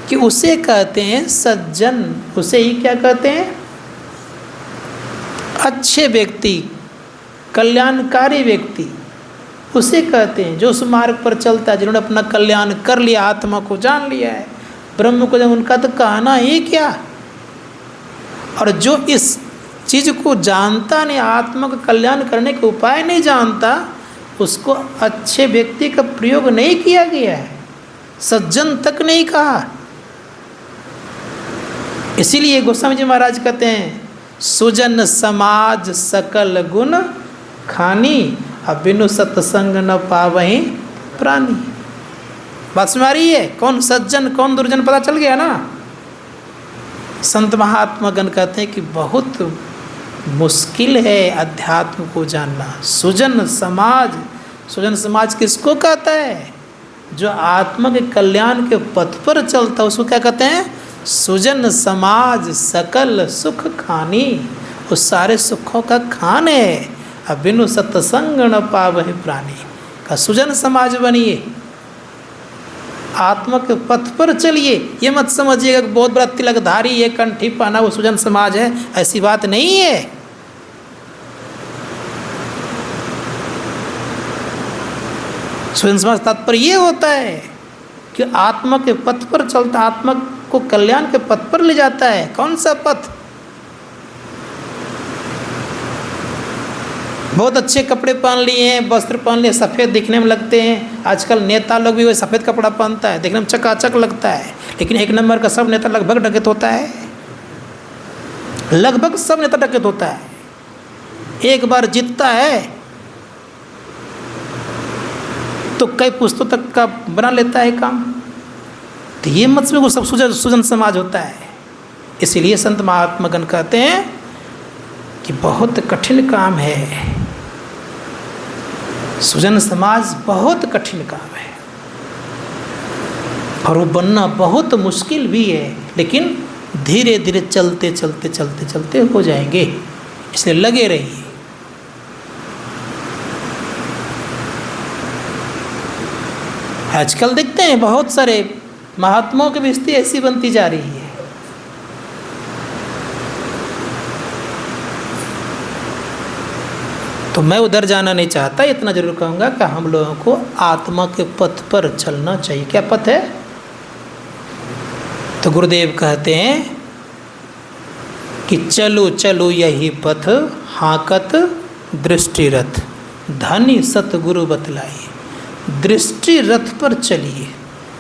कि उसे कहते हैं सज्जन। उसे ही क्या कहते हैं? अच्छे व्यक्ति, कल्याणकारी व्यक्ति, उसे कहते हैं जो उस मार्ग पर चलता है, जिन्होंने अपना कल्याण कर लिया, आत्मा को जान लिया है, ब्रह्म को। जब उनका तो कहना ही क्या। और जो इस चीज़ को जानता नहीं, आत्मा का कल्याण करने के उपाय नहीं जानता, उसको अच्छे व्यक्ति का प्रयोग नहीं किया गया है, सज्जन तक नहीं कहा। इसीलिए गोस्वामी जी महाराज कहते हैं सुजन समाज सकल गुण खानी, अब बिनु सत्संग न पावहीं प्राणी। बात समझ आ रही है? कौन सज्जन कौन दुर्जन पता चल गया ना। संत महात्मागण कहते हैं कि बहुत मुश्किल है अध्यात्म को जानना। सुजन समाज किसको कहता है? जो आत्मा के कल्याण के पथ पर चलता है उसको क्या कहते हैं? सुजन समाज सकल सुख खानी। उस सारे सुखों का खान है। अब बिनु सत्संग न पावहि प्राणी का सुजन समाज बनिए, आत्मा के पथ पर चलिए। ये मत समझिएगा कि बहुत बड़ा तिलकधारी ये कंठी पहना वो सुजन समाज है, ऐसी बात नहीं है। सुजन समाज तात्पर्य ये होता है कि आत्मा के पथ पर चलता, आत्मा को कल्याण के पथ पर ले जाता है। कौन सा पथ? बहुत अच्छे कपड़े पहन लिए हैं, वस्त्र पहन लिए, सफ़ेद दिखने में लगते हैं। आजकल नेता लोग भी वही सफ़ेद कपड़ा पहनता है, देखने में चकाचक लगता है। लेकिन एक नंबर का सब नेता लगभग डकैत होता है। लगभग सब नेता डकैत होता है। एक बार जीतता है तो कई पुस्तकों तक का बना लेता है काम। तो ये मत समझो सब सुजन समाज होता है। इसीलिए संत महात्मागण कहते हैं कि बहुत कठिन काम है सुजन समाज, बहुत कठिन काम है और वो बनना बहुत मुश्किल भी है। लेकिन धीरे धीरे चलते हो जाएंगे, इसलिए लगे रहिए। आजकल देखते हैं बहुत सारे महात्माओं की भी स्थिति ऐसी बनती जा रही है। तो मैं उधर जाना नहीं चाहता, इतना जरूर कहूँगा कि हम लोगों को आत्मा के पथ पर चलना चाहिए। क्या पथ है? तो गुरुदेव कहते हैं कि चलो चलो यही पथ हाकत दृष्टि रथ, धनी सतगुरु बतलाइए। दृष्टि रथ पर चलिए।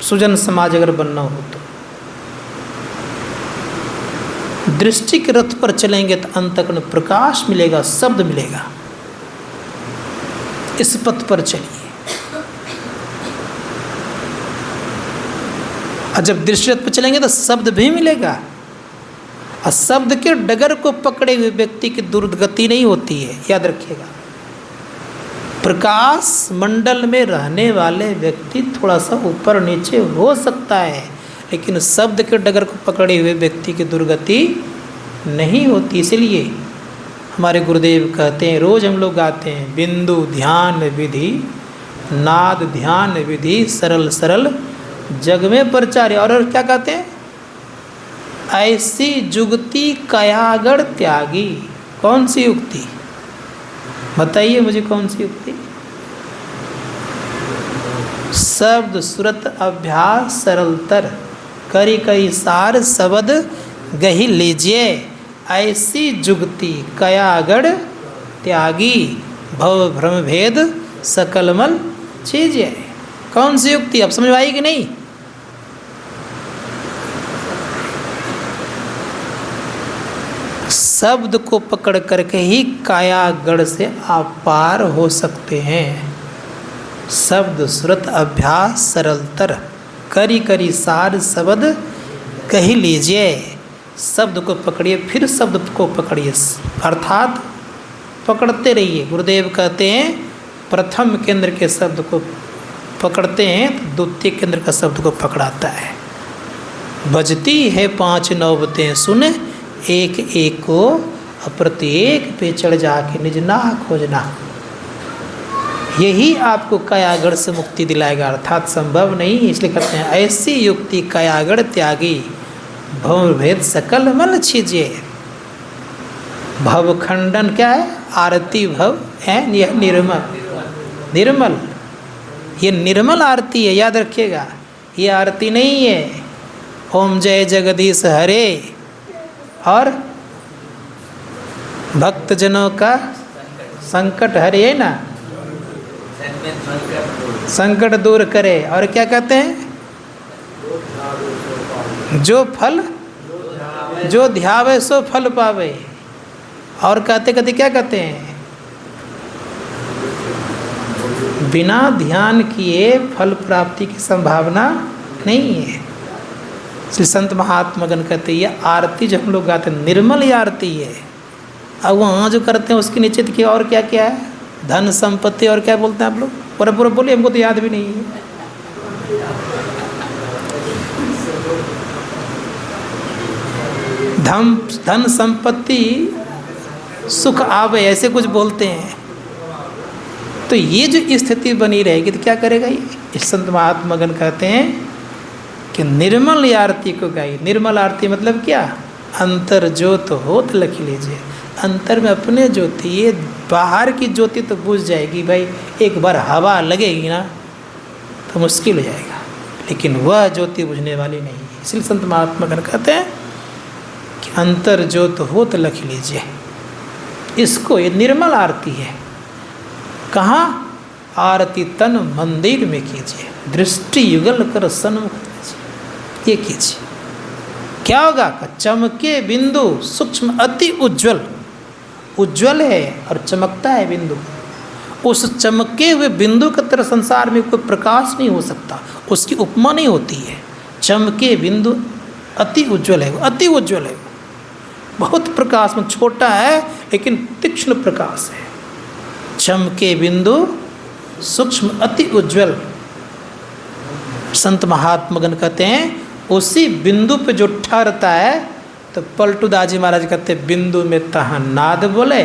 सुजन समाज अगर बनना हो तो दृष्टि के रथ पर चलेंगे तो अंतःकरण प्रकाश मिलेगा, शब्द मिलेगा। इस पथ पर चलिए। और जब दृष्टि रथ पर चलेंगे तो शब्द भी मिलेगा। और शब्द के डगर को पकड़े हुए व्यक्ति की दुर्गति नहीं होती है, याद रखिएगा। प्रकाश मंडल में रहने वाले व्यक्ति थोड़ा सा ऊपर नीचे हो सकता है, लेकिन शब्द के डगर को पकड़े हुए व्यक्ति की दुर्गति नहीं होती। इसलिए हमारे गुरुदेव कहते हैं, रोज़ हम लोग गाते हैं, बिंदु ध्यान विधि नाद ध्यान विधि सरल सरल जग में प्रचार्य। और क्या कहते हैं? ऐसी जुगति कयागढ़ त्यागी। कौन सी युक्ति? बताइए मुझे, कौन सी युक्ति? शब्द सुरत अभ्यास सरलतर करी कई सार शब्द गही लीजिए। ऐसी जुगति कयागढ़ त्यागी भव भ्रम भेद सकलमल छीजिए। कौन सी युक्ति? अब समझ आई कि नहीं? शब्द को पकड़ करके ही कायागढ़ से आप पार हो सकते हैं। शब्द सुरत अभ्यास सरलतर करी करी सार शब्द कही लीजिए। शब्द को पकड़िए, फिर शब्द को पकड़िए, अर्थात पकड़ते रहिए। गुरुदेव कहते हैं प्रथम केंद्र के शब्द को पकड़ते हैं तो द्वितीय केंद्र का शब्द को पकड़ाता है। बजती है 5 नौबतें सुन एक एक को, प्रत्येक पे चढ़ जाके निज ना खोजना। यही आपको कायागढ़ से मुक्ति दिलाएगा, अर्थात संभव नहीं। इसलिए कहते हैं ऐसी युक्ति कायागढ़ त्यागी भव भेद सकल मल छीजिए। भव खंडन क्या है? आरती भव है, यह निर्मल। ये निर्मल आरती है, याद रखिएगा। ये आरती नहीं है ओम जय जगदीश हरे और भक्तजनों का संकट हरे, है ना, संकट दूर करे। और क्या कहते हैं? जो ध्यावे सो फल पावे। और कहते कहते क्या कहते हैं? बिना ध्यान किए फल प्राप्ति की संभावना नहीं है। श्री संत महात्मागण कहते हैं ये आरती जो हम लोग गाते हैं निर्मल ये आरती है। अब वहाँ जो करते हैं उसके नीचे देखिए और क्या क्या है, धन संपत्ति और क्या बोलते हैं आप लोग, पूरा बोलिए, हमको तो याद भी नहीं है। धन संपत्ति सुख आवे ऐसे कुछ बोलते हैं। तो ये जो स्थिति बनी रहेगी तो क्या करेगा ये? संत महात्मागण कहते हैं कि निर्मल आरती को गाइए। निर्मल आरती मतलब क्या? अंतर ज्योत होत लख लीजिए। अंतर में अपने ज्योति, ये बाहर की ज्योति तो बुझ जाएगी भाई, एक बार हवा लगेगी ना तो मुश्किल हो जाएगा, लेकिन वह ज्योति बुझने वाली नहीं है। इसलिए संत महात्मागण कहते हैं कि अंतर ज्योत होत लख लीजिए। इसको ये निर्मल आरती है। कहाँ? आरती तन मंदिर में कीजिए, दृष्टि युगल कर सन्मुख कीजिए। ये कीजिए, क्या होगा? चमके बिंदु सूक्ष्म अति उज्ज्वल। उज्ज्वल है और चमकता है बिंदु। उस चमके हुए बिंदु की तरह संसार में कोई प्रकाश नहीं हो सकता, उसकी उपमा नहीं होती है। चमके बिंदु अति उज्ज्वल है, अति उज्ज्वल है, बहुत प्रकाश में, छोटा है लेकिन तीक्ष्ण प्रकाश है। चमके बिंदु सूक्ष्म अति उज्ज्वल। संत महात्मागण कहते हैं उसी बिंदु पे जो ठहरता है, तो पलटू दाजी महाराज कहते बिंदु में तहाँ नाद बोले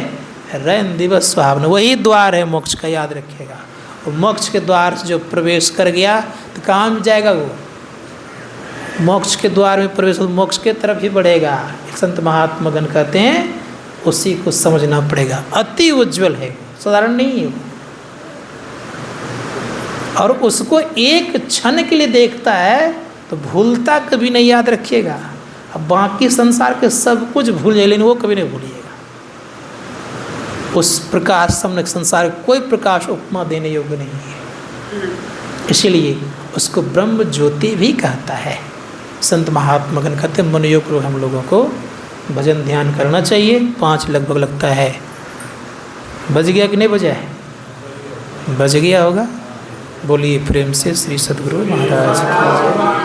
रैन दिवस सुहावना। वही द्वार है मोक्ष का, याद रखिएगा। वो मोक्ष के द्वार से जो प्रवेश कर गया तो कहाँ में जाएगा? वो मोक्ष के द्वार में प्रवेश, मोक्ष के तरफ ही बढ़ेगा। संत महात्मागण कहते हैं उसी को समझना पड़ेगा। अति उज्ज्वल है, साधारण नहीं है। और उसको एक क्षण के लिए देखता है तो भूलता कभी नहीं, याद रखिएगा। अब बाकी संसार के सब कुछ भूल जाए, लेकिन वो कभी नहीं भूलिएगा। उस प्रकाश सामने संसार कोई प्रकाश उपमा देने योग्य नहीं है, इसीलिए उसको ब्रह्म ज्योति भी कहता है। संत महात्मागण कहते हैं मनयोग पूर्वक हम लोगों को भजन ध्यान करना चाहिए। 5 लगभग लगता है। बज गया कि नहीं बजा है? बज गया होगा। बोलिए प्रेम से श्री सद्गुरु महाराज की जय।